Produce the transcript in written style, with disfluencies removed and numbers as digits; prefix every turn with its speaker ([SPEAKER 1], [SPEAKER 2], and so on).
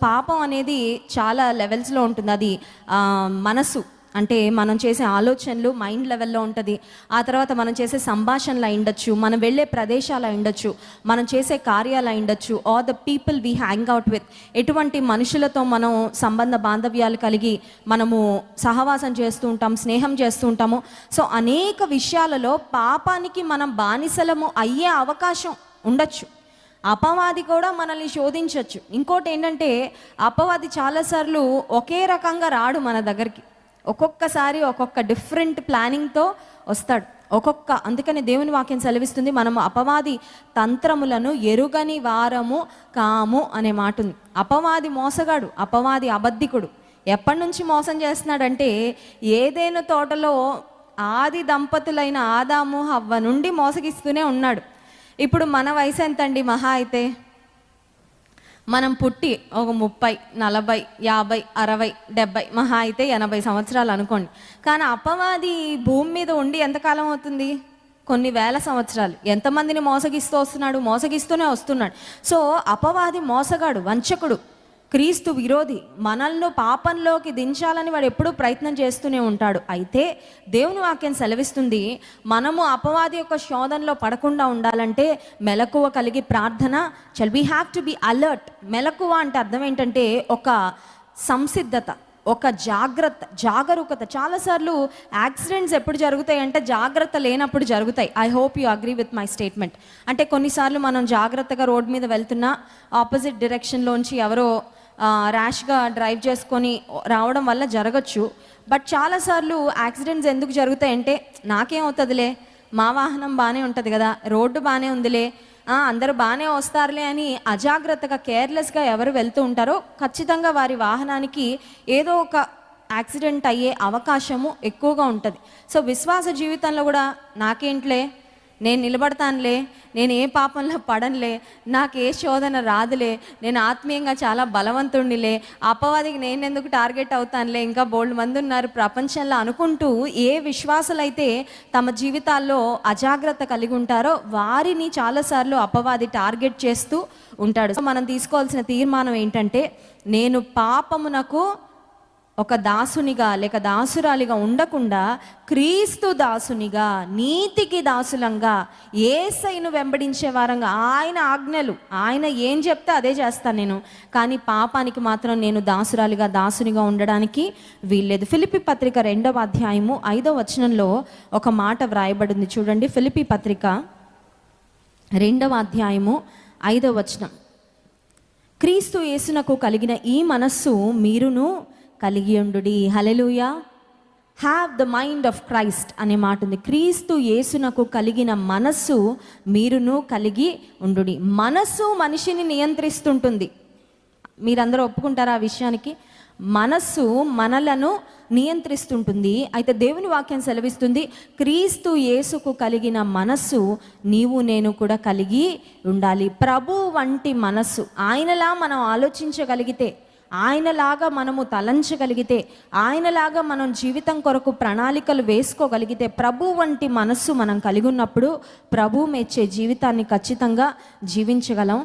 [SPEAKER 1] పాపం అనేది చాలా లెవెల్స్లో ఉంటుంది. అది మనసు అంటే మనం చేసే ఆలోచనలు మైండ్ లెవెల్లో ఉంటుంది. ఆ తర్వాత మనం చేసే సంభాషణలు అయి ఉండొచ్చు, మనం వెళ్ళే ప్రదేశాలు అయి ఉండొచ్చు, మనం చేసే కార్యాలు అయి ఉండొచ్చు, are the people we hang out with, ఎటువంటి మనుషులతో మనం సంబంధ బాంధవ్యాలు కలిగి మనము సహవాసం చేస్తూ ఉంటాం, స్నేహం చేస్తూ ఉంటాము. సో అనేక విషయాలలో పాపానికి మనం బానిసలము అయ్యే అవకాశం ఉండొచ్చు. అపవాది కూడా మనల్ని శోధించవచ్చు. ఇంకోటి ఏంటంటే, అపవాది చాలాసార్లు ఒకే రకంగా రాడు మన దగ్గరికి. ఒక్కొక్కసారి ఒక్కొక్క డిఫరెంట్ ప్లానింగ్తో వస్తాడు. అందుకని దేవుని వాక్యం సెలవిస్తుంది, మనము అపవాది తంత్రములను ఎరుగని వారము కాము అనే మాట ఉంది. అపవాది మోసగాడు, అపవాది అబద్ధికుడు. ఎప్పటి నుంచి మోసం చేస్తున్నాడంటే, ఏదేను తోటలో ఆది దంపతులైన ఆదాము హవ్వ నుండి మోసగిస్తూనే ఉన్నాడు. ఇప్పుడు మన వయసు ఎంతండి? మహా అయితే మనం పుట్టి ఒక 30, 40, 50, 60, 70, మహా అయితే 80 సంవత్సరాలు అనుకోండి. కానీ అపవాది భూమి మీద ఉండి ఎంతకాలం అవుతుంది? కొన్ని వేల సంవత్సరాలు. ఎంతమందిని మోసగిస్తూనే వస్తున్నాడు. సో అపవాది మోసగాడు, వంచకుడు, క్రీస్తు విరోధి. మనల్ని పాపంలోకి దించాలని వాడు ఎప్పుడూ ప్రయత్నం చేస్తూనే ఉంటాడు. అయితే దేవుని వాక్యం సెలవిస్తుంది, మనము అపవాది యొక్క శోధనలో పడకుండా ఉండాలంటే మెలకువ కలిగి ప్రార్థన. We have to be alert. మెలకువ అంటే అర్థం ఏంటంటే ఒక సంసిద్ధత, ఒక జాగరూకత. చాలాసార్లు యాక్సిడెంట్స్ ఎప్పుడు జరుగుతాయి అంటే జాగ్రత్త లేనప్పుడు జరుగుతాయి. I hope you agree with my statement. అంటే కొన్నిసార్లు మనం జాగ్రత్తగా రోడ్ మీద వెళ్తున్నా ఆపోజిట్ డైరెక్షన్లోంచి ఎవరో ర్యాష్గా డ్రైవ్ చేసుకొని రావడం వల్ల జరగచ్చు. బట్ చాలాసార్లు యాక్సిడెంట్స్ ఎందుకు జరుగుతాయంటే, నాకేమవుతుందిలే, మా వాహనం బాగానే ఉంటుంది కదా, రోడ్డు బాగానే ఉందిలే, అందరూ బాగానే వస్తారులే అని అజాగ్రత్తగా, కేర్లెస్గా ఎవరు వెళ్తూ ఉంటారో ఖచ్చితంగా వారి వాహనానికి ఏదో ఒక యాక్సిడెంట్ అయ్యే అవకాశము ఎక్కువగా ఉంటుంది. సో విశ్వాస జీవితంలో కూడా నాకేంట్లే, నేను నిలబడతానులే, నేను ఏ పాపంలో పడనులే, నాకు ఏ శోధన రాదులే, నేను ఆత్మీయంగా చాలా బలవంతుడినిలే, అపవాదికి నేను ఎందుకు టార్గెట్ అవుతానులే, ఇంకా బోల్డ్ మంది ఉన్నారు ప్రపంచంలో అనుకుంటూ ఏ విశ్వాసులైతే తమ జీవితాల్లో అజాగ్రత్త కలిగి ఉంటారో వారిని చాలాసార్లు అపవాది టార్గెట్ చేస్తూ ఉంటాడు. సో మనం తీసుకోవాల్సిన తీర్మానం ఏంటంటే, నేను పాపమునకు ఒక దాసునిగా లేక దాసురాలిగా ఉండకుండా క్రీస్తు దాసునిగా, నీతికి దాసులంగా, యేసయ్యను వెంబడించే వారంగా, ఆయన ఆజ్ఞలు, ఆయన ఏం చెప్తే అదే చేస్తాను నేను. కానీ పాపానికి మాత్రం నేను దాసురాలిగా, దాసునిగా ఉండడానికి వీల్లేదు. ఫిలిప్పీ పత్రిక 2వ అధ్యాయము 5వ వచనంలో ఒక మాట వ్రాయబడింది చూడండి. ఫిలిప్పీ పత్రిక 2వ అధ్యాయము 5వ వచనం, క్రీస్తు యేసునకు కలిగిన ఈ మనస్సు మీరును కలిగి ఉండుడి. Hallelujah. Have the mind of Christ అనే మాట ఉంది. క్రీస్తు యేసునకు కలిగిన మనస్సు మీరును కలిగి ఉండుడి. మనస్సు మనిషిని నియంత్రిస్తుంటుంది. మీరందరూ ఒప్పుకుంటారా ఆ విషయానికి? మనస్సు మనలను నియంత్రిస్తుంటుంది. అయితే దేవుని వాక్యం సెలవిస్తుంది, క్రీస్తు యేసుకు కలిగిన మనస్సు నీవు నేను కూడా కలిగి ఉండాలి. ప్రభు వంటి మనస్సు, ఆయనలా మనం ఆలోచించగలిగితే, ఆయనలాగా మనము తలంచగలిగితే, ఆయనలాగా మనం జీవితం కొరకు ప్రణాళికలు వేసుకోగలిగితే, ప్రభు వంటి మనస్సు మనం కలిగి ఉన్నప్పుడు ప్రభు మెచ్చే జీవితాన్ని ఖచ్చితంగా జీవించగలం.